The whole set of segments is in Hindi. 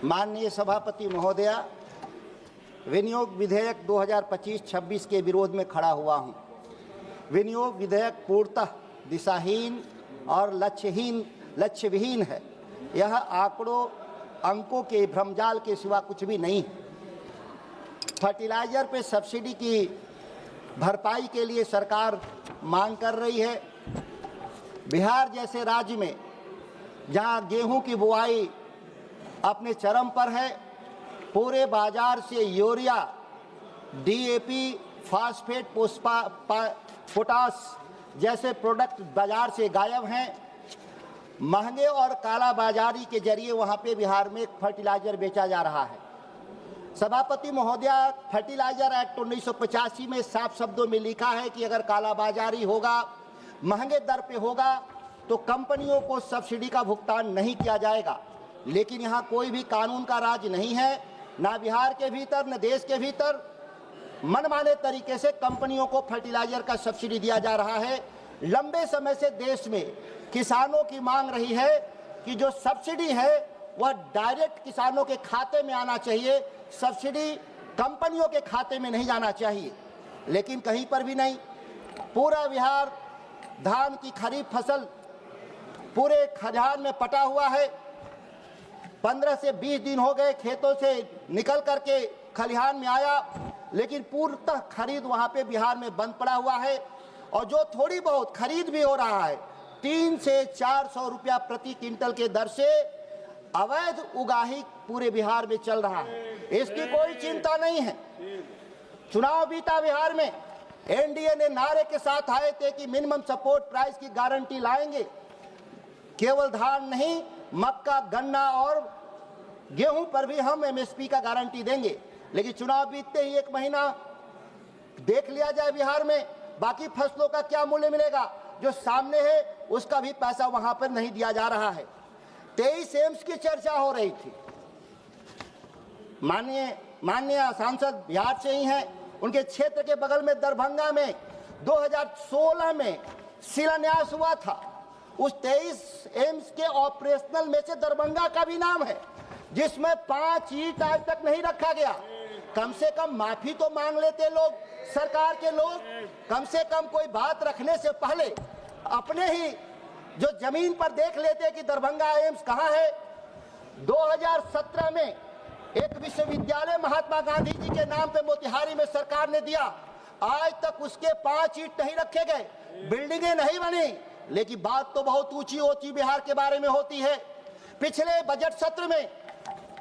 माननीय सभापति महोदया, विनियोग विधेयक 2025-26 के विरोध में खड़ा हुआ हूं। विनियोग विधेयक पूर्णतः दिशाहीन और लक्ष्यविहीन है। यह आंकड़ों अंकों के भ्रमजाल के सिवा कुछ भी नहीं है। फर्टिलाइजर पे सब्सिडी की भरपाई के लिए सरकार मांग कर रही है। बिहार जैसे राज्य में जहां गेहूं की बुआई अपने चरम पर है, पूरे बाजार से यूरिया, डीएपी, फास्फेट, पोटास जैसे प्रोडक्ट बाजार से गायब हैं। महंगे और काला बाजारी के जरिए वहां पे बिहार में फर्टिलाइजर बेचा जा रहा है। सभापति महोदया, फर्टिलाइजर एक्ट 1985 में साफ शब्दों में लिखा है कि अगर काला बाजारी होगा, महंगे दर पे होगा, तो कंपनियों को सब्सिडी का भुगतान नहीं किया जाएगा। लेकिन यहाँ कोई भी कानून का राज नहीं है, ना बिहार के भीतर न देश के भीतर। मनमाने तरीके से कंपनियों को फर्टिलाइजर का सब्सिडी दिया जा रहा है। लंबे समय से देश में किसानों की मांग रही है कि जो सब्सिडी है वह डायरेक्ट किसानों के खाते में आना चाहिए, सब्सिडी कंपनियों के खाते में नहीं जाना चाहिए। लेकिन कहीं पर भी नहीं। पूरा बिहार धान की खरीफ फसल पूरे खलिहान में पटा हुआ है। 15 से 20 दिन हो गए खेतों से निकल करके खलिहान में आया, लेकिन पूर्णतः खरीद वहां पे बिहार में बंद पड़ा हुआ है। और जो थोड़ी बहुत खरीद भी हो रहा है, 300 से 400 रुपया प्रति क्विंटल के दर से अवैध उगाही पूरे बिहार में चल रहा है। इसकी कोई चिंता नहीं है। चुनाव बीता बिहार में, एनडीए ने नारे के साथ आए थे कि मिनिमम सपोर्ट प्राइस की गारंटी लाएंगे। केवल धान नहीं, मक्का, गन्ना और गेहूं पर भी हम एमएसपी का गारंटी देंगे। लेकिन चुनाव बीतते ही 1 महीना देख लिया जाए बिहार में बाकी फसलों का क्या मूल्य मिलेगा। जो सामने है उसका भी पैसा वहां पर नहीं दिया जा रहा है। 23 एम्स की चर्चा हो रही थी। माननीय सांसद बिहार से ही हैं। उनके क्षेत्र के बगल में दरभंगा में 2016 में शिलान्यास हुआ था। उस 23 एम्स के ऑपरेशनल में से दरभंगा का भी नाम है, जिसमें 5 ईंट आज तक नहीं रखा गया। कम से कम माफी तो मांग लेते लोग, सरकार के लोग। कम से कम कोई बात रखने से पहले अपने ही जो जमीन पर देख लेते कि दरभंगा एम्स कहाँ है। 2017 में एक विश्वविद्यालय महात्मा गांधी जी के नाम पे मोतिहारी में सरकार ने दिया। आज तक उसके 5 ईंट नहीं रखे गए, बिल्डिंगें नहीं बनी। लेकिन बात तो बहुत ऊंची ऊंची बिहार के बारे में होती है। पिछले बजट सत्र में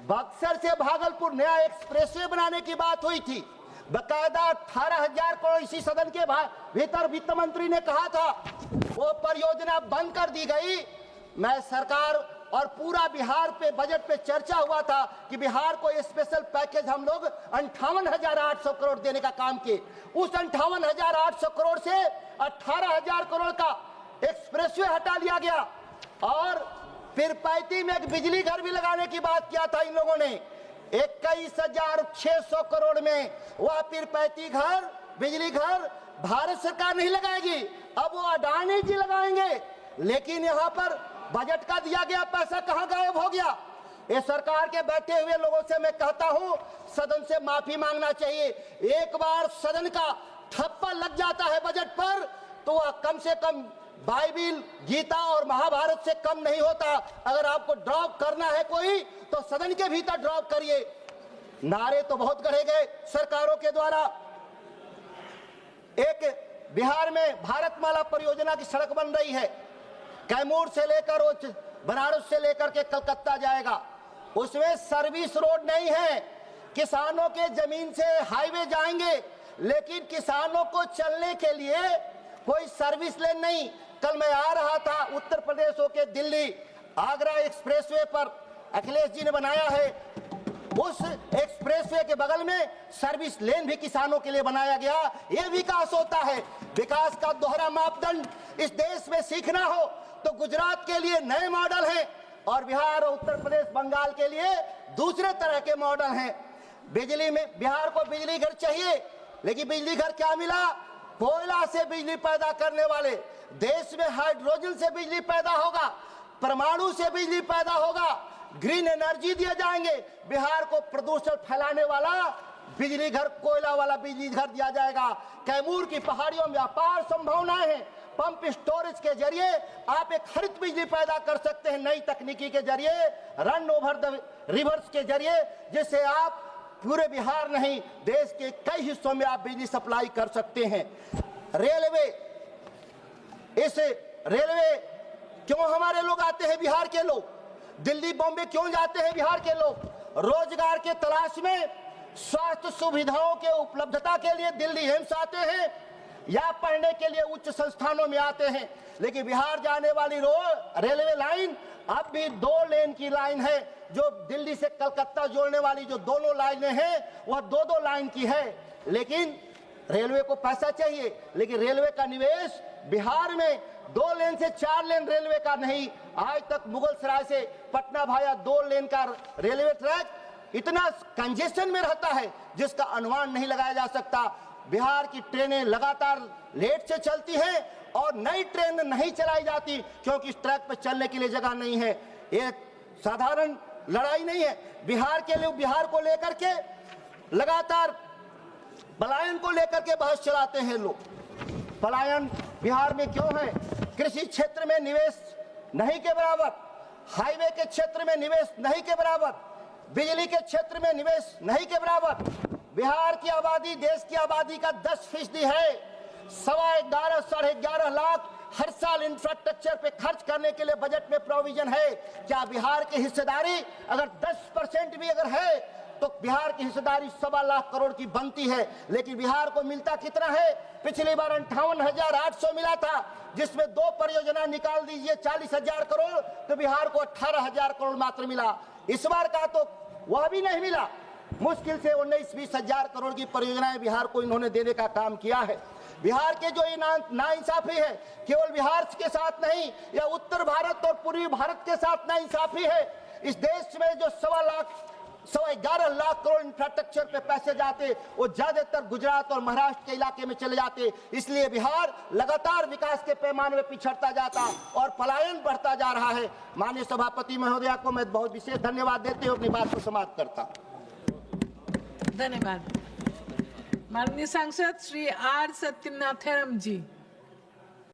बक्सर से भागलपुर नया एक्सप्रेसवे बनाने की बात हुई थी। बकायदा 18,000 करोड़ इसी सदन के भीतर वित्त मंत्री ने कहा था, वो परियोजना बंद कर दी गई। मैं सरकार और पूरा बिहार पे बजट पे चर्चा हुआ था कि बिहार को स्पेशल पैकेज हम लोग 58,800 करोड़ देने का काम किए। उस 58,800 करोड़ से 18,000 करोड़ का एक्सप्रेसवे हटा लिया गया और फिर 35 में एक बिजली घर भी लगाने की बात किया था इन लोगों ने। 21,600 करोड़ में वह फिर 35 घर, बिजली घर भारत सरकार नहीं लगाएगी, अब वो अडानी जी लगाएंगे। लेकिन यहाँ पर बजट का दिया गया पैसा कहाँ गायब हो गया। ये सरकार के बैठे हुए लोगों से मैं कहता हूँ, सदन से माफी मांगना चाहिए। एक बार सदन का ठप्पा लग जाता है बजट पर, तो वह कम से कम बाइबिल, गीता और महाभारत से कम नहीं होता। अगर आपको ड्रॉप करना है कोई, तो सदन के भीतर ड्रॉप करिए। नारे तो बहुत गढ़े गए सरकारों के द्वारा। एक बिहार में भारतमाला परियोजना की सड़क बन रही है, कैमूर से लेकर बनारस से लेकर के कलकत्ता जाएगा। उसमें सर्विस रोड नहीं है। किसानों के जमीन से हाईवे जाएंगे, लेकिन किसानों को चलने के लिए कोई सर्विस लेन नहीं। कल मैं आ रहा था उत्तर प्रदेश होके दिल्ली, आगरा एक्सप्रेसवे पर अखिलेश जी ने बनाया है। उस एक्सप्रेसवे के बगल में सर्विस लेन भी किसानों के लिए बनाया गया। यह विकास होता है। विकास का दोहरा मापदंड इस देश में सीखना हो तो गुजरात के लिए नए मॉडल हैं और बिहार और उत्तर प्रदेश, बंगाल के लिए दूसरे तरह के मॉडल हैं। बिजली में बिहार को बिजली घर चाहिए, लेकिन बिजली घर क्या मिला? कोयला से बिजली पैदा करने वाले देश में हाइड्रोजन से बिजली पैदा होगा, परमाणु से बिजली पैदा होगा। ग्रीन एनर्जी दिए जाएंगे। बिहार को प्रदूषण फैलाने वाला बिजली घर, कोयला वाला बिजली घर दिया जाएगा। कैमूर की पहाड़ियों में अपार संभावनाएं हैं। पंप स्टोरेज के जरिए आप एक हरित बिजली पैदा कर सकते हैं, नई तकनीकी के जरिए, रन ओवर द रिवर्स के जरिए, जिससे आप पूरे बिहार नहीं देश के कई हिस्सों में आप बिजली सप्लाई कर सकते हैं। रेलवे, इस रेलवे क्यों हमारे लोग आते हैं, बिहार के लोग दिल्ली बॉम्बे क्यों जाते हैं, बिहार के लोग रोजगार के तलाश में, स्वास्थ्य सुविधाओं के उपलब्धता के लिए दिल्ली एम्स आते हैं या पढ़ने के लिए उच्च संस्थानों में आते हैं। लेकिन बिहार जाने वाली रेलवे लाइन अब भी 2 लेन की लाइन है। जो दिल्ली से कलकत्ता जोड़ने वाली जो दोनों लाइनें हैं वह 2-2 लाइन की है। लेकिन रेलवे को पैसा चाहिए, लेकिन रेलवे का निवेश बिहार में 2 लेन से 4 लेन रेलवे का नहीं। आज तक मुगलसराय से पटना भाया 2 लेन का रेलवे ट्रैक इतना कंजेशन में रहता है जिसका अनुमान नहीं लगाया जा सकता। बिहार की ट्रेनें लगातार लेट से चलती हैं और नई ट्रेन नहीं चलाई जाती क्योंकि इस ट्रैक पर चलने के लिए जगह नहीं है। ये साधारण लड़ाई नहीं है। बिहार के लोग बिहार को लेकर के लगातार पलायन को लेकर के बहस चलाते हैं लोग। पलायन बिहार में क्यों है? कृषि क्षेत्र में निवेश नहीं के बराबर, हाईवे के क्षेत्र में निवेश नहीं के बराबर, बिजली के क्षेत्र में निवेश नहीं के बराबर। बिहार की आबादी देश की आबादी का 10% है। 11.25 साढ़े 11 लाख हर साल इंफ्रास्ट्रक्चर पे खर्च करने के लिए बजट में प्रोविजन है। क्या बिहार की हिस्सेदारी अगर 10% भी अगर है तो बिहार की हिस्सेदारी 1.25 लाख करोड़ की बनती है। लेकिन बिहार को मिलता कितना है? पिछली बार 58,800 मिला था, जिसमें 2 परियोजना निकाल दीजिए 40,000 करोड़, तो बिहार को 18,000 करोड़ मात्र मिला। इस बार का तो वह भी नहीं मिला। मुश्किल से 19-20 हजार करोड़ की परियोजनाएं बिहार को इन्होंने देने का काम किया है। बिहार के जो नाइंसाफी है केवल बिहार के साथ नहीं, या उत्तर भारत और पूर्वी भारत के साथ नाइंसाफी है। इस देश में जो 11.25 लाख करोड़ इंफ्रास्ट्रक्चर पे पैसे जाते वो ज्यादातर गुजरात और महाराष्ट्र के इलाके में चले जाते। इसलिए बिहार लगातार विकास के पैमाने में पिछड़ता जाता और पलायन बढ़ता जा रहा है। माननीय सभापति महोदया को मैं बहुत विशेष धन्यवाद देते हुए अपनी बात को समाप्त करता हूँ। धन्यवाद। माननीय सांसद श्री आर सत्यनाथम जी।